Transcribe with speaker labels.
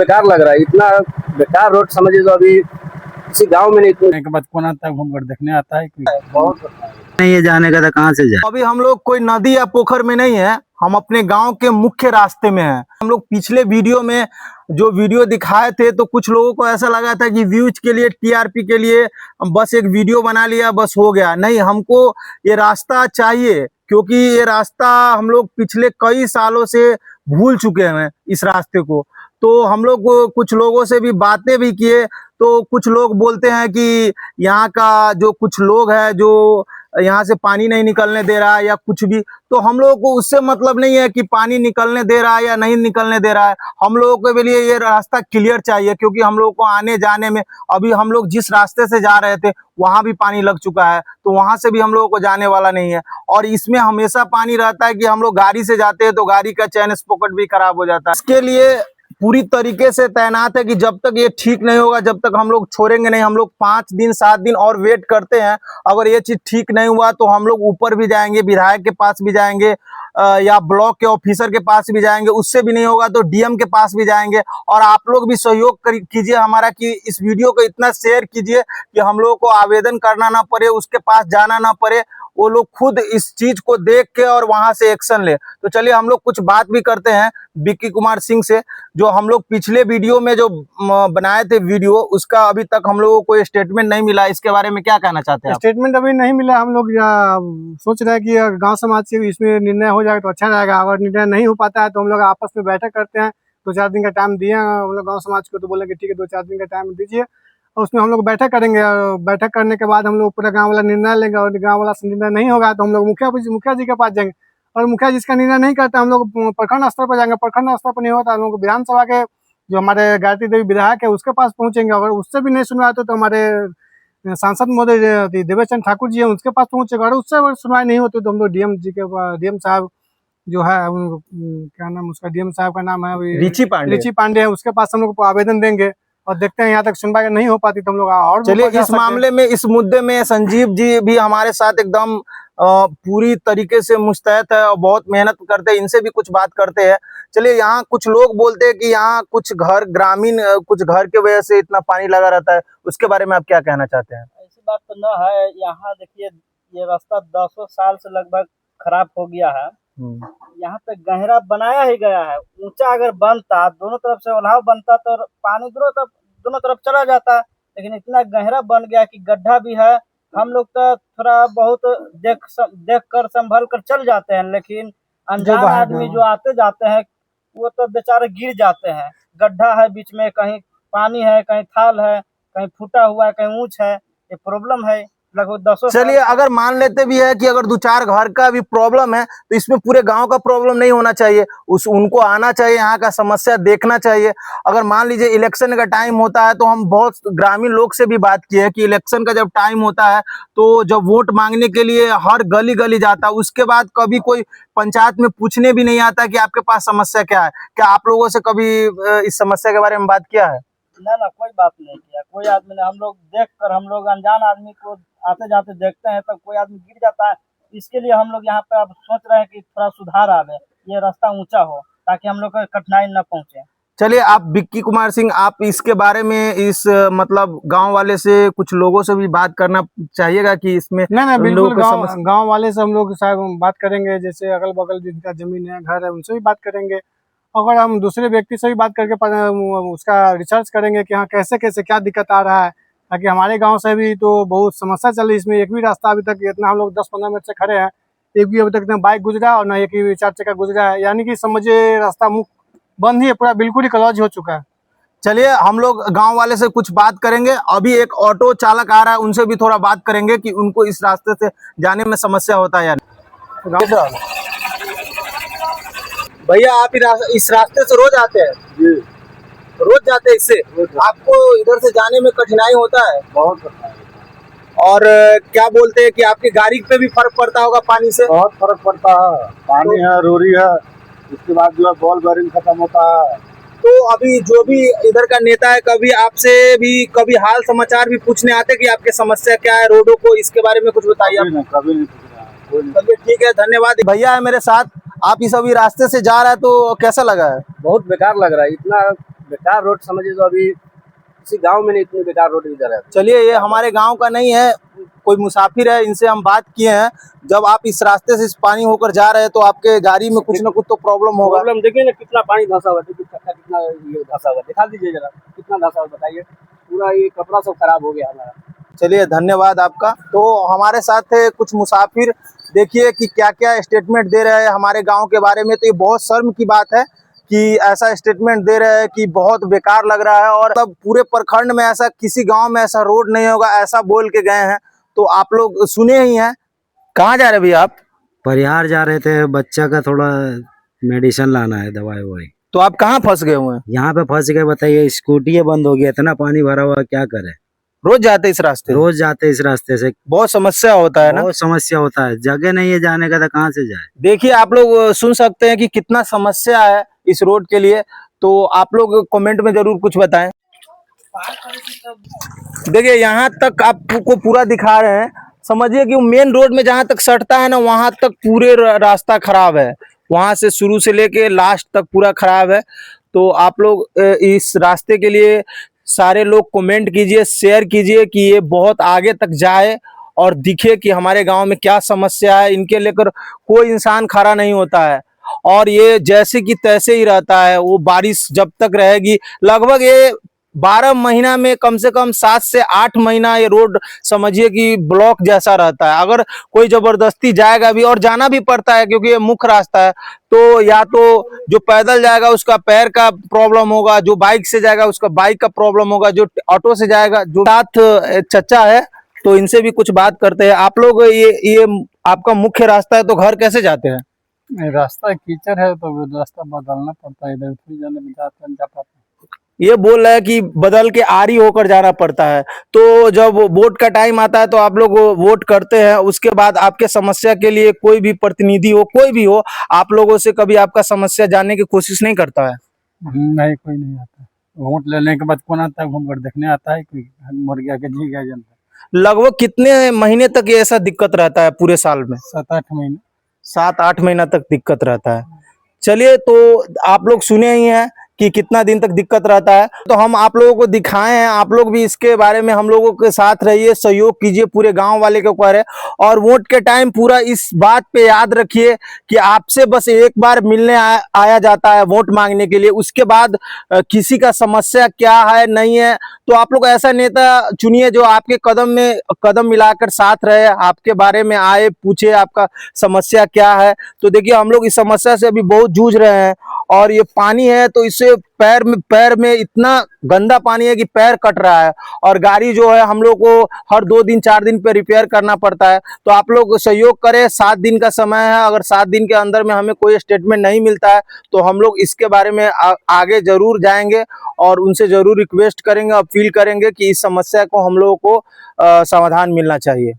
Speaker 1: बेकार लग रहा है, इतना बेकार रोड समझिए तो अभी किसी गांव में नहीं।
Speaker 2: के बाद कौन आता है घूमकर देखने आता है कि
Speaker 1: बहुत
Speaker 3: नहीं ये जाने का था, कहाँ से जाए।
Speaker 4: अभी हम लोग कोई नदी या पोखर में नहीं है, हम अपने गांव के मुख्य रास्ते में हैं। हम लोग पिछले वीडियो में जो वीडियो दिखाए थे तो कुछ लोगों को ऐसा लगा था कि व्यूज के लिए, टीआरपी के लिए बस एक वीडियो बना लिया बस हो गया। नहीं, हमको ये रास्ता चाहिए, क्योंकि ये रास्ता हम लोग पिछले कई सालों से भूल चुके हैं इस रास्ते को। तो हम लोग कुछ लोगों से भी बातें भी किए, तो कुछ लोग बोलते हैं कि यहाँ का जो कुछ लोग हैं जो यहाँ से पानी नहीं निकलने दे रहा है या कुछ भी। तो हम लोगों को उससे मतलब नहीं है कि पानी निकलने दे रहा है या नहीं निकलने दे रहा है। हम लोगों के लिए ये रास्ता क्लियर चाहिए, क्योंकि हम लोगों को आने जाने में, अभी हम लोग जिस रास्ते से जा रहे थे वहां भी पानी लग चुका है, तो वहां से भी हम लोगों को जाने वाला नहीं है। और इसमें हमेशा पानी रहता है कि हम लोग गाड़ी से जाते हैं तो गाड़ी का चैन स्पॉकेट भी खराब हो जाता है। इसके लिए पूरी तरीके से तैनात है कि जब तक ये ठीक नहीं होगा जब तक हम लोग छोड़ेंगे नहीं। हम लोग 5 दिन 7 दिन और वेट करते हैं। अगर ये चीज ठीक नहीं हुआ तो हम लोग ऊपर भी जाएंगे, विधायक के पास भी जाएंगे या ब्लॉक के ऑफिसर के पास भी जाएंगे। उससे भी नहीं होगा तो डीएम के पास भी जाएंगे। और आप लोग भी सहयोग कीजिए हमारा, कि इस वीडियो को इतना शेयर कीजिए कि हम लोगों को आवेदन करना ना पड़े, उसके पास जाना ना पड़े, वो लोग खुद इस चीज को देख के और वहां से एक्शन ले। तो चलिए हम लोग कुछ बात भी करते हैं विक्की कुमार सिंह से, जो हम लोग पिछले वीडियो में जो बनाए थे वीडियो, उसका अभी तक हम लोगों को स्टेटमेंट नहीं मिला। इसके बारे में क्या कहना चाहते हैं?
Speaker 2: स्टेटमेंट अभी नहीं मिला। हम लोग सोच रहे हैं कि गांव समाज से इसमें निर्णय हो जाएगा तो अच्छा रहेगा। अगर निर्णय नहीं हो पाता है तो हम लोग आपस में बैठक करते हैं। 2-4 दिन का टाइम दिए हम लोग गाँव समाज को, तो बोले कि ठीक है 2-4 दिन का टाइम दीजिए और उसमें हम लोग बैठक करेंगे। और बैठक करने के बाद हम लोग पूरा गांव वाला निर्णय लेंगे। और गांव वाला निर्णय नहीं होगा तो हम लोग मुखिया जी के पास जाएंगे। और मुखिया जिसका निर्णय नहीं करता हम लोग प्रखंड स्तर पर जाएंगे। प्रखंड स्तर पर नहीं होता हम लोग विधानसभा के जो हमारे गायत्री देवी विधायक है उसके पास पहुंचेंगे। अगर उससे भी नहीं सुनवाई तो हमारे सांसद महोदय देवेचंद ठाकुर जी है उनके पास पहुंचेगा। और उससे अगर सुनवाई नहीं होती तो हम लोग डीएम साहब जो है क्या नाम उसका, डीएम साहब का नाम है रिची पांडे है, उसके पास हम लोग आवेदन देंगे और देखते हैं यहाँ तक सुनवाई नहीं हो पाती तो हम लोग और
Speaker 4: चलिए इस मामले में, इस मुद्दे में संजीव जी भी हमारे साथ एकदम पूरी तरीके से मुस्तैद है और बहुत मेहनत करते हैं। इनसे भी कुछ बात करते हैं। चलिए, यहाँ कुछ लोग बोलते हैं कि यहाँ कुछ घर ग्रामीण कुछ घर के वजह से इतना पानी लगा रहता है, उसके बारे में आप क्या कहना चाहते हैं?
Speaker 5: ऐसी बात तो न है। यहाँ देखिए ये रास्ता 10 साल से लगभग खराब हो गया है। यहाँ पे गहरा बनाया ही गया है। ऊंचा अगर बनता, दोनों तरफ से उलाव बनता तो पानी दोनों तरफ चला जाता, लेकिन इतना गहरा बन गया कि गड्ढा भी है। हम लोग तो थोड़ा बहुत देख कर संभल कर चल जाते हैं, लेकिन अनजान आदमी जो आते जाते हैं वो तो बेचारे गिर जाते हैं। गड्ढा है बीच में, कहीं पानी है, कहीं खाल है, कहीं फूटा हुआ है, कहीं ऊंच है। ये प्रॉब्लम है लगभग 10।
Speaker 4: चलिए, अगर मान लेते भी है कि अगर 2-4 घर का भी प्रॉब्लम है तो इसमें पूरे गांव का प्रॉब्लम नहीं होना चाहिए। उनको आना चाहिए, यहाँ का समस्या देखना चाहिए। अगर मान लीजिए इलेक्शन का टाइम होता है तो हम बहुत ग्रामीण लोग से भी बात की है कि इलेक्शन का जब टाइम होता है तो जब वोट मांगने के लिए हर गली गली जाता है, उसके बाद कभी कोई पंचायत में पूछने भी नहीं आता कि आपके पास समस्या क्या है। क्या आप लोगों से कभी इस समस्या के बारे में बात किया है?
Speaker 5: ना कोई बात नहीं किया, कोई आदमी ने। हम लोग देख कर, हम लोग अनजान आदमी को आते जाते देखते हैं तो कोई आदमी गिर जाता है। इसके लिए हम लोग यहाँ पे अब सोच रहे हैं कि थोड़ा सुधार आवे, ये रास्ता ऊंचा हो ताकि हम लोग को कठिनाई न पहुंचे।
Speaker 4: चलिए, आप विक्की कुमार सिंह, आप इसके बारे में इस मतलब गांव वाले से, कुछ लोगों से भी बात करना चाहिएगा कि इसमें
Speaker 2: नहीं बिल्कुल गांव वाले से हम लोग बात करेंगे। जैसे अगल बगल जिनका जमीन है, घर है, उनसे भी बात करेंगे। अगर हम दूसरे व्यक्ति से भी बात करके उसका रिसर्च करेंगे कि हाँ कैसे कैसे क्या दिक्कत आ रहा है, ताकि हमारे गांव से भी तो बहुत समस्या चल रही है। इसमें एक भी रास्ता अभी तक, इतना हम लोग 10-15 मिनट से खड़े हैं, एक भी अभी तक ना बाइक गुजरा और ना एक भी 4 चक्का गुजरा है। यानी कि समझिए रास्ता मुख बंद ही है, पूरा बिल्कुल ही क्लोज हो चुका है।
Speaker 4: चलिए, हम लोग गांव वाले से कुछ बात करेंगे। अभी एक ऑटो चालक आ रहा है, उनसे भी थोड़ा बात करेंगे कि उनको इस रास्ते से जाने में समस्या होता है या नहीं। भैया, आप इस रास्ते से रोज आते हैं?
Speaker 1: जी,
Speaker 4: रोज जाते हैं इससे? आपको इधर से जाने में कठिनाई होता है?
Speaker 1: बहुत कठिनाई।
Speaker 4: और क्या बोलते हैं कि आपकी गाड़ी पे भी फर्क पड़ता होगा पानी से?
Speaker 1: बहुत फर्क पड़ता है। पानी है, रोरी है, उसके बाद जो है बॉल बेरिंग खत्म होता है।
Speaker 4: तो अभी जो भी इधर का नेता है, कभी आपसे भी कभी हाल समाचार भी पूछने आते कि आपके समस्या क्या है रोडों को, इसके बारे में कुछ बताइए।
Speaker 1: कभी नहीं पूछना।
Speaker 4: चलिए, ठीक है, धन्यवाद। भैया है मेरे साथ, आप इस अभी रास्ते से जा रहे हैं तो कैसा लगा है?
Speaker 1: बहुत बेकार लग रहा है, इतना
Speaker 5: बेकार रोड समझिए तो अभी किसी गांव में नहीं इतनी बेकार रोड इधर है।
Speaker 4: चलिए, ये हमारे गांव का नहीं है, कोई मुसाफिर है, इनसे हम बात किए हैं। जब आप इस रास्ते से इस पानी होकर जा रहे हैं तो आपके गाड़ी में कुछ ना कुछ तो प्रॉब्लम होगा।
Speaker 5: प्रॉब्लम देखिए ना, कितना पानी धंसा हुआ है, कितना ये धंसा हुआ, दिखा दीजिए जरा कितना धंसा हुआ, बताइए। पूरा ये कपड़ा सब खराब हो गया हमारा।
Speaker 4: चलिए, धन्यवाद आपका। तो हमारे साथ थे कुछ मुसाफिर, देखिए कि क्या क्या स्टेटमेंट दे रहे हैं हमारे गांव के बारे में। तो ये बहुत शर्म की बात है कि ऐसा स्टेटमेंट दे रहे हैं कि बहुत बेकार लग रहा है, और तब पूरे प्रखंड में ऐसा किसी गांव में ऐसा रोड नहीं होगा, ऐसा बोल के गए हैं। तो आप लोग सुने ही हैं। कहाँ जा रहे भैया आप?
Speaker 3: परिहार जा रहे थे, बच्चा का थोड़ा मेडिसिन लाना है, दवाई ववाई।
Speaker 4: तो आप कहाँ फंस गए हुए हैं?
Speaker 3: यहाँ पे फंस गए, बताइए। स्कूटी बंद हो गया, इतना पानी भरा हुआ, क्या करे।
Speaker 4: रोज जाते इस रास्ते?
Speaker 3: रोज जाते इस रास्ते से,
Speaker 4: बहुत समस्या होता है ना।
Speaker 3: बहुत समस्या होता है, जगह नहीं है जाने का, तो कहाँ से जाए।
Speaker 4: देखिए, आप लोग सुन सकते हैं कि कितना समस्या है इस रोड के लिए। तो आप लोग कमेंट में जरूर कुछ बताएं। देखिए, यहाँ तक आपको पूरा दिखा रहे हैं। समझिए कि मेन रोड में जहाँ तक सटता है ना, वहां तक पूरे रास्ता खराब है। वहां से शुरू से लेके लास्ट तक पूरा खराब है। तो आप लोग इस रास्ते के लिए सारे लोग कमेंट कीजिए, शेयर कीजिए कि ये बहुत आगे तक जाए और दिखे कि हमारे गांव में क्या समस्या है। इनके लेकर कोई इंसान खड़ा नहीं होता है, और ये जैसे कि तैसे ही रहता है। वो बारिश जब तक रहेगी, लगभग ये 12 महीना में कम से कम 7 से 8 महीना ये रोड समझिए कि ब्लॉक जैसा रहता है। अगर कोई जबरदस्ती जाएगा भी, और जाना भी पड़ता है क्योंकि ये मुख्य रास्ता है, तो या तो जो पैदल जाएगा उसका पैर का प्रॉब्लम होगा, जो बाइक से जाएगा उसका बाइक का प्रॉब्लम होगा, जो ऑटो से जाएगा। जो साथ चचा है, तो इनसे भी कुछ बात करते हैं। आप लोग ये आपका मुख्य रास्ता है, तो घर कैसे जाते हैं?
Speaker 2: रास्ता कीचड़ है तो रास्ता बदलना पड़ता है, इधर उधर जाने में जा पाता है।
Speaker 4: ये बोल रहा है कि बदल के आरी होकर जाना पड़ता है। तो जब वोट का टाइम आता है तो आप लोग वोट करते हैं, उसके बाद आपके समस्या के लिए कोई भी प्रतिनिधि हो, कोई भी हो, आप लोगों से कभी आपका समस्या जानने की कोशिश नहीं करता है?
Speaker 2: नहीं, कोई नहीं आता। वोट लेने के बाद कौन आता है घूम कर देखने आता है कि मर गया कि जी गया जनता।
Speaker 4: लगभग कितने महीने तक ये ऐसा दिक्कत रहता है पूरे साल में?
Speaker 2: 7-8 महीने।
Speaker 4: 7-8 महीना तक दिक्कत रहता है। चलिए, तो आप लोग सुने ही हैं कि कितना दिन तक दिक्कत रहता है। तो हम आप लोगों को दिखाए हैं, आप लोग भी इसके बारे में हम लोगों के साथ रहिए, सहयोग कीजिए, पूरे गांव वाले को कह रहे। और वोट के टाइम पूरा इस बात पे याद रखिए कि आपसे बस एक बार मिलने आया जाता है वोट मांगने के लिए। उसके बाद किसी का समस्या क्या है नहीं है, तो आप लोग ऐसा नेता चुनिए जो आपके कदम में कदम मिलाकर साथ रहे, आपके बारे में आए, पूछे आपका समस्या क्या है। तो देखिए, हम लोग इस समस्या से अभी बहुत जूझ रहे हैं, और ये पानी है तो इससे पैर में इतना गंदा पानी है कि पैर कट रहा है, और गाड़ी जो है हम लोग को हर 2 दिन 4 दिन पे रिपेयर करना पड़ता है। तो आप लोग सहयोग करें, 7 दिन का समय है। अगर 7 दिन के अंदर में हमें कोई स्टेटमेंट नहीं मिलता है तो हम लोग इसके बारे में आगे जरूर जाएंगे, और उनसे जरूर रिक्वेस्ट करेंगे, अपील करेंगे कि इस समस्या को हम लोगों को समाधान मिलना चाहिए।